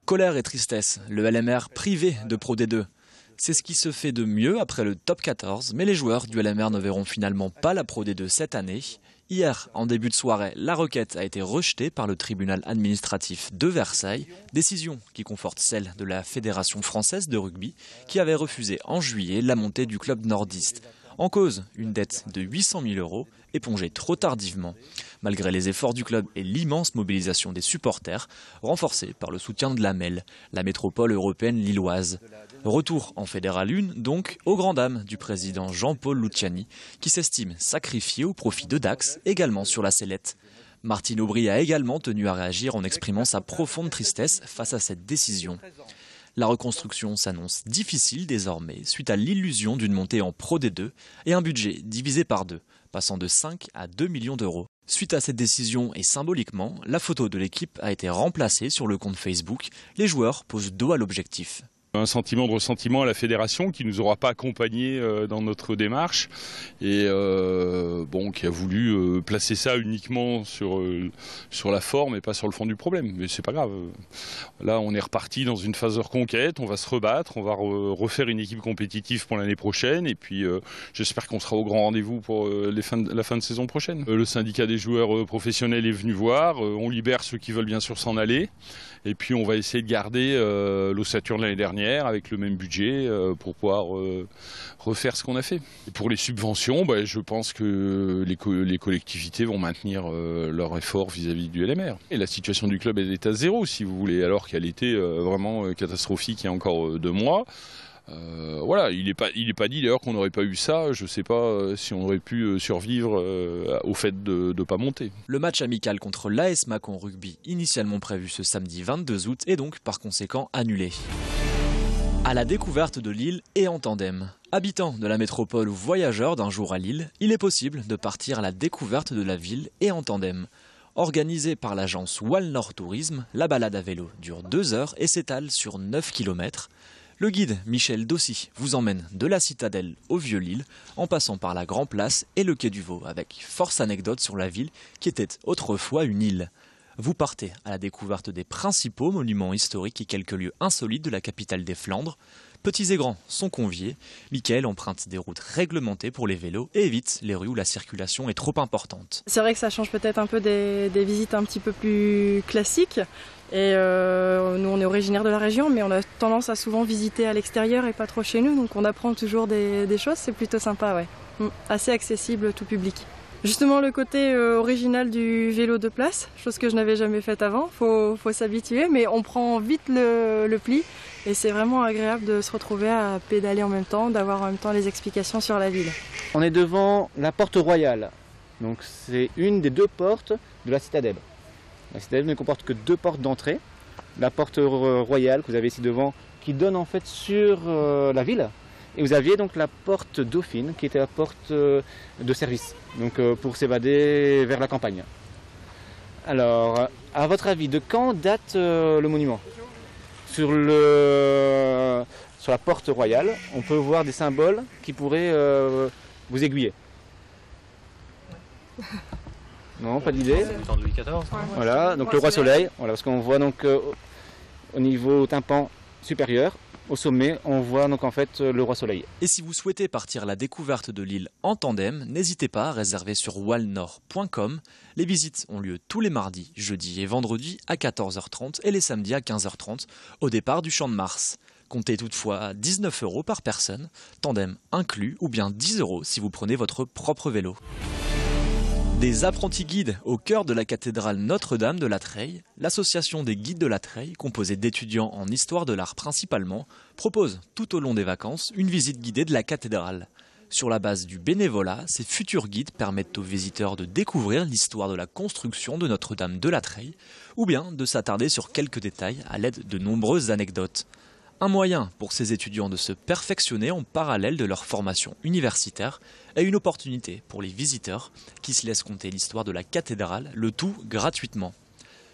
Colère et tristesse, le LMR privé de Pro D2. C'est ce qui se fait de mieux après le top 14, mais les joueurs du LMR ne verront finalement pas la Pro D2 cette année. Hier, en début de soirée, la requête a été rejetée par le tribunal administratif de Versailles, décision qui conforte celle de la Fédération française de rugby, qui avait refusé en juillet la montée du club nordiste. En cause, une dette de 800 000 €, épongée trop tardivement, malgré les efforts du club et l'immense mobilisation des supporters, renforcée par le soutien de l'AMEL, la métropole européenne lilloise. Retour en Fédéral 1, donc, aux grandes dames du président Jean-Paul Luciani, qui s'estime sacrifié au profit de Dax, également sur la sellette. Martine Aubry a également tenu à réagir en exprimant sa profonde tristesse face à cette décision. La reconstruction s'annonce difficile désormais suite à l'illusion d'une montée en Pro D2 et un budget divisé par 2, passant de 5 à 2 millions d'euros. Suite à cette décision et symboliquement, la photo de l'équipe a été remplacée sur le compte Facebook. Les joueurs posent dos à l'objectif. Un sentiment de ressentiment à la fédération qui ne nous aura pas accompagnés dans notre démarche et qui a voulu placer ça uniquement sur la forme et pas sur le fond du problème. Mais c'est pas grave. Là, on est reparti dans une phase de reconquête, on va se rebattre, on va refaire une équipe compétitive pour l'année prochaine et puis j'espère qu'on sera au grand rendez-vous pour la fin de saison prochaine. Le syndicat des joueurs professionnels est venu voir, on libère ceux qui veulent bien sûr s'en aller et puis on va essayer de garder l'ossature de l'année dernière avec le même budget pour pouvoir refaire ce qu'on a fait. Et pour les subventions, je pense que les collectivités vont maintenir leur effort vis-à-vis du LMR. Et la situation du club elle est à zéro, si vous voulez, alors qu'elle était vraiment catastrophique il y a encore 2 mois. Il n'est pas dit d'ailleurs qu'on n'aurait pas eu ça. Je ne sais pas si on aurait pu survivre au fait de ne pas monter. Le match amical contre l'AS Mâcon Rugby, initialement prévu ce samedi 22 août, est donc par conséquent annulé. À la découverte de Lille et en tandem. Habitant de la métropole ou voyageur d'un jour à Lille, il est possible de partir à la découverte de la ville et en tandem. Organisée par l'agence Walnor Tourisme, la balade à vélo dure 2 heures et s'étale sur 9 km. Le guide Michel Dossy vous emmène de la citadelle au Vieux-Lille, en passant par la Grand Place et le quai du Vau, avec force anecdotes sur la ville qui était autrefois une île. Vous partez à la découverte des principaux monuments historiques et quelques lieux insolites de la capitale des Flandres. Petits et grands sont conviés. Michael emprunte des routes réglementées pour les vélos et évite les rues où la circulation est trop importante. C'est vrai que ça change peut-être un peu des visites un petit peu plus classiques. Et nous on est originaire de la région, mais on a tendance à souvent visiter à l'extérieur et pas trop chez nous. Donc on apprend toujours des choses, c'est plutôt sympa, ouais. Assez accessible tout public. Justement le côté original du vélo de place, chose que je n'avais jamais faite avant, faut s'habituer, mais on prend vite le pli et c'est vraiment agréable de se retrouver à pédaler en même temps, d'avoir en même temps les explications sur la ville. On est devant la porte royale, donc c'est une des 2 portes de la citadelle. La citadelle ne comporte que 2 portes d'entrée, la porte royale que vous avez ici devant qui donne en fait sur la ville. Et vous aviez donc la porte Dauphine qui était la porte de service, donc pour s'évader vers la campagne. Alors, à votre avis, de quand date le monument ? Sur la porte royale, on peut voir des symboles qui pourraient vous aiguiller. Non, pas d'idée. C'est du temps de Louis XIV. Voilà, donc le roi soleil, voilà, parce qu'on voit donc au niveau tympan supérieur. Au sommet, on voit donc en fait le roi soleil. Et si vous souhaitez partir à la découverte de l'île en tandem, n'hésitez pas à réserver sur walnor.com. Les visites ont lieu tous les mardis, jeudis et vendredis à 14h30 et les samedis à 15h30 au départ du Champ de Mars. Comptez toutefois 19 € par personne, tandem inclus, ou bien 10 € si vous prenez votre propre vélo. Des apprentis guides au cœur de la cathédrale Notre-Dame de la Treille, l'association des guides de la Treille, composée d'étudiants en histoire de l'art principalement, propose tout au long des vacances une visite guidée de la cathédrale. Sur la base du bénévolat, ces futurs guides permettent aux visiteurs de découvrir l'histoire de la construction de Notre-Dame de la Treille, ou bien de s'attarder sur quelques détails à l'aide de nombreuses anecdotes. Un moyen pour ces étudiants de se perfectionner en parallèle de leur formation universitaire et une opportunité pour les visiteurs qui se laissent conter l'histoire de la cathédrale, le tout gratuitement.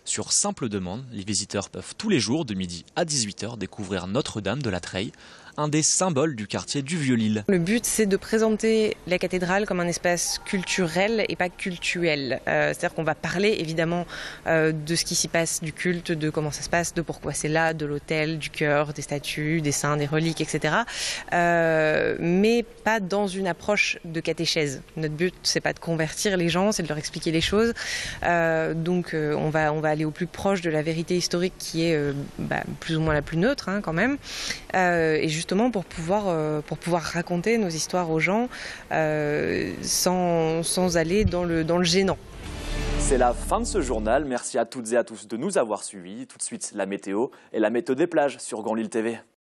Sur simple demande, les visiteurs peuvent tous les jours de midi à 18h découvrir Notre-Dame de la Treille, un des symboles du quartier du Vieux-Lille. Le but, c'est de présenter la cathédrale comme un espace culturel et pas cultuel. C'est-à-dire qu'on va parler évidemment de ce qui s'y passe, du culte, de comment ça se passe, de pourquoi c'est là, de l'autel, du chœur, des statues, des saints, des reliques, etc. Mais pas dans une approche de catéchèse. Notre but, c'est pas de convertir les gens, c'est de leur expliquer les choses. Donc on va aller au plus proche de la vérité historique qui est plus ou moins la plus neutre quand même. Et justement pour pouvoir raconter nos histoires aux gens sans aller dans le gênant. C'est la fin de ce journal. Merci à toutes et à tous de nous avoir suivis. Tout de suite, la météo et la météo des plages sur Grand Lille TV.